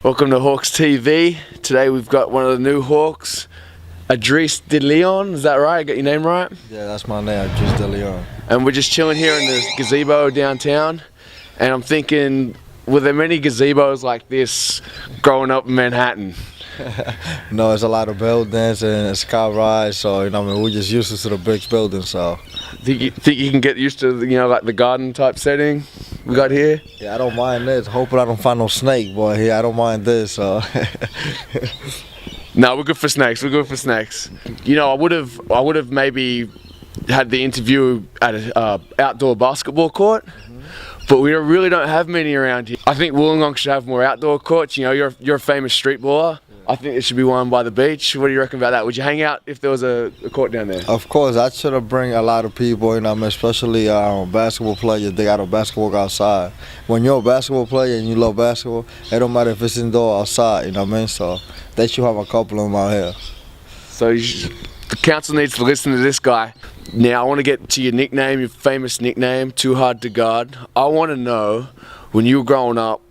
Welcome to Hawks TV. Today we've got one of the new Hawks, Adris Deleon. Is that right? I got your name right? Yeah, that's my name, Adris Deleon. And we're just chilling here in the gazebo downtown. And I'm thinking, were there many gazebos like this growing up in Manhattan? No, it's a lot of buildings and it's sky rise, so we're just used to the big buildings. So Think you can get used to like the garden type setting we got here? yeah, I don't mind this. Hoping I don't find no snake, boy. Here, I don't mind this. So No, we're good for snakes. We're good for snakes. I would have maybe had the interview at an outdoor basketball court. But we really don't have many around here. I think Wollongong should have more outdoor courts. You're a famous street baller. I think it should be one by the beach. What do you reckon about that? Would you hang out if there was a court down there? of course, I should have bring a lot of people, especially basketball players. They got a basketball outside. When you're a basketball player and you love basketball, it don't matter if it's indoor or outside. So they should have a couple of them out here. So the council needs to listen to this guy. Now I want to get to your nickname, your famous nickname, 2hard2guard. I want to know, when you were growing up,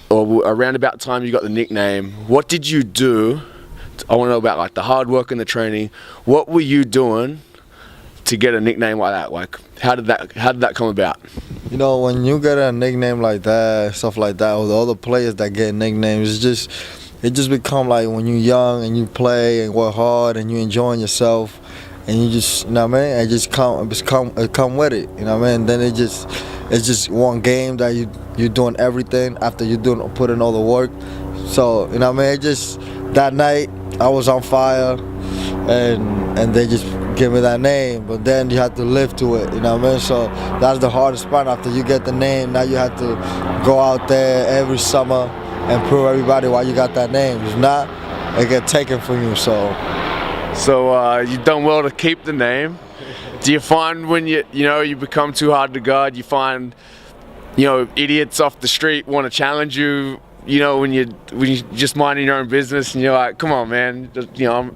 or around about the time you got the nickname, what did you do? I want to know about like the hard work and the training. What were you doing to get a nickname like that? Like how did that come about? When you get a nickname like that, stuff like that, or the other players that get nicknames, it just become like when you're young and you play and work hard and you enjoying yourself. And you just, it just come with it, And then it's just one game that you're doing everything after you putting all the work. So, it just, that night I was on fire, and they just give me that name. But then you have to live to it, So that's the hardest part. After you get the name, now you have to go out there every summer and prove everybody why you got that name. If not, it get taken from you. So you've done well to keep the name. Do you find when you become too hard to guard, you find idiots off the street want to challenge you? When you're just minding your own business and you're like, come on, man,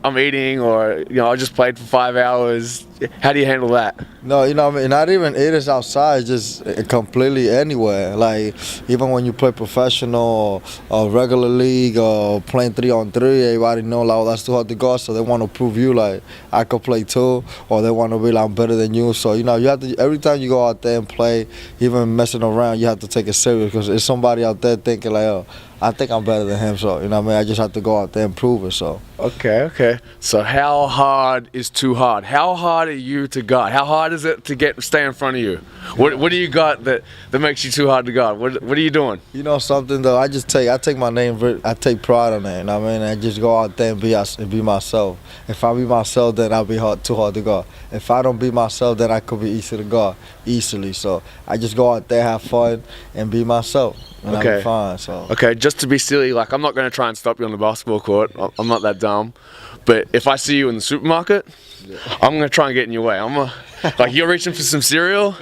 I'm eating, or I just played for 5 hours. How do you handle that? No, not even it is outside, just completely anywhere. Like even when you play professional or regular league or playing 3-on-3, everybody know like, oh, that's too hard to guard, so they want to prove you like I could play too, or they want to be like I'm better than you. So you have to, every time you go out there and play, even messing around, you have to take it serious, because there's somebody out there thinking like, oh, I think I'm better than him, so I just have to go out there and prove it. So okay. So how hard is too hard? How hard are you to guard? How hard is it to stay in front of you? What do you got that makes you too hard to guard? What are you doing? Something though, I take my name, I take pride on it. I just go out there and be myself. If I be myself, then I'll be too hard to guard. If I don't be myself, then I could be easy to guard easily. So I just go out there, have fun, and be myself. And okay. I'll be fine. So okay, just to be silly, like I'm not going to try and stop you on the basketball court. I'm not that dumb. But if I see you in the supermarket, I'm going to try and get in your way. Like you're reaching for some cereal,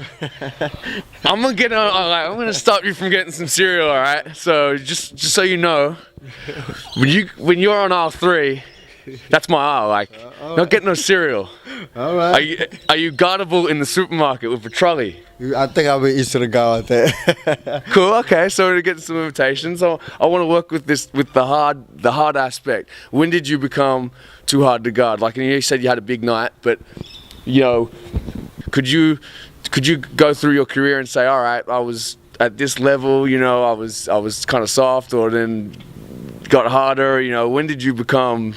I'm going to stop you from getting some cereal, all right? So just so you know, when you're on aisle 3, that's my aisle. Like, not getting no cereal. All right. Are you guardable in the supermarket with a trolley? I think I'll be easy to go out there. Cool. Okay. So to get some invitations, I want to work with the hard aspect. When did you become too hard to guard? Like you said, you had a big night, but could you go through your career and say, all right, I was at this level, I was kind of soft, or then got harder. When did you become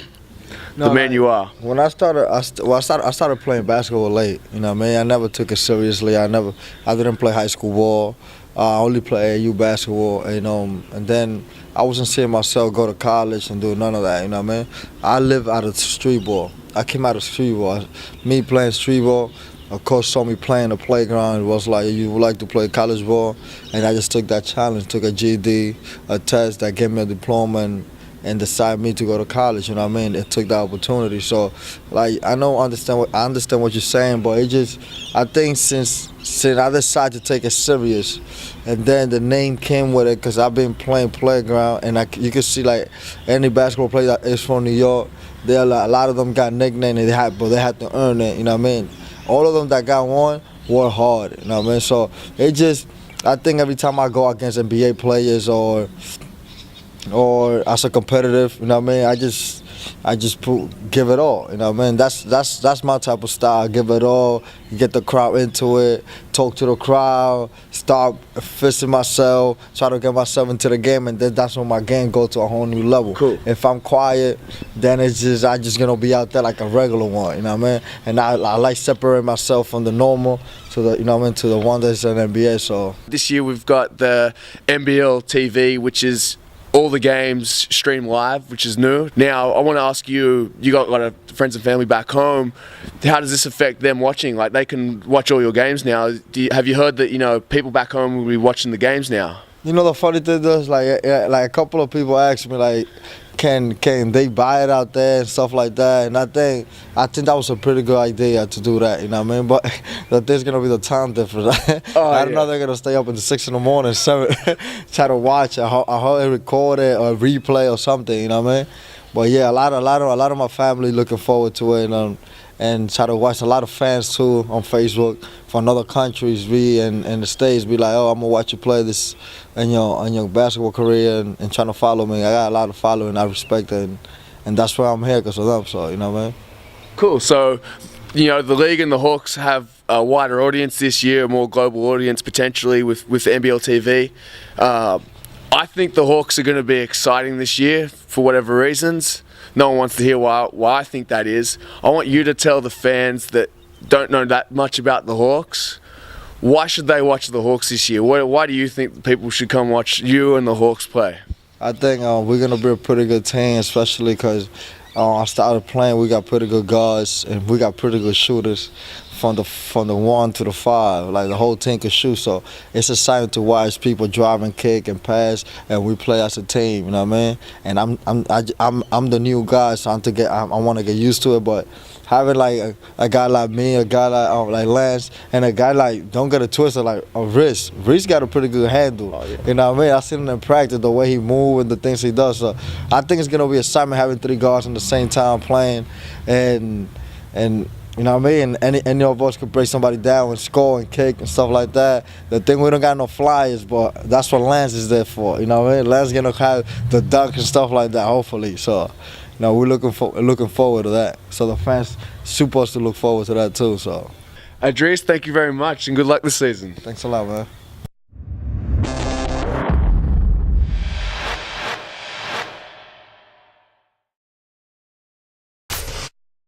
the man you are? When I started playing basketball late. I never took it seriously. I didn't play high school ball. I only play AU basketball. And then I wasn't seeing myself go to college and do none of that. I live out of street ball. I came out of street ball. Me playing street ball. A coach saw me playing the playground. It was like, you would like to play college ball, and I just took that challenge. Took a GED, a test that gave me a diploma, and decided me to go to college. It took the opportunity. So, like, I understand what you're saying, but I think since I decided to take it serious, and then the name came with it, because I've been playing playground, and you can see like any basketball player that is from New York, a lot of them got nicknames, but they had to earn it. All of them that got one work hard. So I think every time I go against NBA players or or as a competitive, you know what I mean? I just give it all, you know what I mean? That's my type of style. Give it all, get the crowd into it, talk to the crowd, start fisting myself, try to get myself into the game, and then that's when my game goes to a whole new level. Cool. If I'm quiet, then I just gonna be out there like a regular one, you know what I mean? And I like separating myself from the normal to the, you know what I mean, to the one that's in NBA. So This year we've got the NBL TV, which is all the games stream live, which is new. Now, I want to ask you, you got a lot of friends and family back home. How does this affect them watching? Like, they can watch all your games now. Have you heard that, you know, people back home will be watching the games now? you know the funny thing is, like a couple of people asked me, like, can they buy it out there and stuff like that? And I think that was a pretty good idea to do that, you know what I mean? But there's gonna be the time difference. I don't know they're gonna stay up until 6 in the morning, 7, try to watch. I hope they record it or replay or something, you know what I mean? But yeah, a lot of my family looking forward to it, and try to watch. A lot of fans too on Facebook from other countries and the States be like, oh, I'm gonna watch you play this in your basketball career and trying to follow me. I got a lot of following, I respect it, and that's why I'm here, because of them. So, you know what I mean? Cool. So, you know, the league and the Hawks have a wider audience this year, a more global audience potentially with NBL TV. I think the Hawks are going to be exciting this year for whatever reasons. No one wants to hear why I think that is. I want you to tell the fans that don't know that much about the Hawks, why should they watch the Hawks this year? Why do you think people should come watch you and the Hawks play? I think we're going to be a pretty good team, especially because I started playing, we got pretty good guards, and we got pretty good shooters from the 1 to the 5. Like, the whole team can shoot, so it's exciting to watch people drive and kick and pass, and we play as a team, you know what I mean? And I'm the new guy, so I want to get used to it, but having like a guy like me, a guy like Lance, and a guy like, don't get it twisted, like Riz. Riz got a pretty good handle. Oh, yeah. You know what I mean? I seen him in practice, the way he move and the things he does. So I think it's gonna be exciting having 3 guards at the same time playing, and you know what I mean? And any of us could break somebody down and score and kick and stuff like that. The thing, we don't got no flyers, but that's what Lance is there for. You know what I mean? Lance gonna have the dunk and stuff like that, hopefully. So, no, we're looking forward to that. So the fans supposed to look forward to that too. So, Adris, thank you very much and good luck this season. Thanks a lot, man.